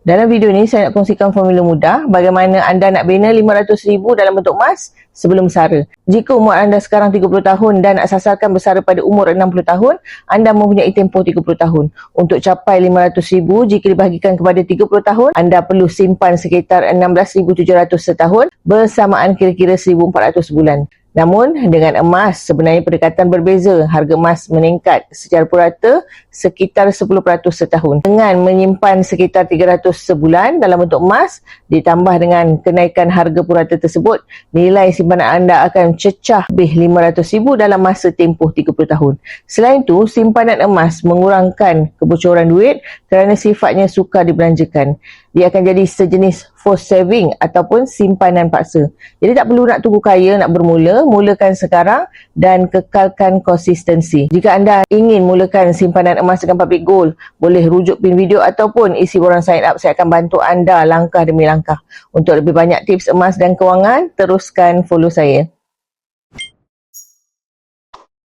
Dalam video ini saya nak kongsikan formula mudah bagaimana anda nak bina RM500,000 dalam bentuk emas sebelum bersara. Jika umur anda sekarang 30 tahun dan nak sasarkan bersara pada umur 60 tahun, anda mempunyai tempoh 30 tahun. Untuk capai RM500,000 jika dibahagikan kepada 30 tahun, anda perlu simpan sekitar RM16,700 setahun bersamaan kira-kira RM1,400 sebulan. Namun, dengan emas, sebenarnya pendekatan berbeza. Harga emas meningkat secara purata sekitar 10% setahun. Dengan menyimpan sekitar 300 sebulan dalam bentuk emas, ditambah dengan kenaikan harga purata tersebut, nilai simpanan anda akan cecah lebih RM500,000 dalam masa tempoh 30 tahun. Selain itu, simpanan emas mengurangkan kebocoran duit kerana sifatnya sukar dibelanjakan. Dia akan jadi sejenis forced saving ataupun simpanan paksa. Jadi tak perlu nak tunggu kaya nak bermula, mulakan sekarang dan kekalkan konsistensi. Jika anda ingin mulakan simpanan emas dengan public gold, boleh rujuk pin video ataupun isi borang sign up. Saya akan bantu anda langkah demi langkah. Untuk lebih banyak tips emas dan kewangan, teruskan follow saya.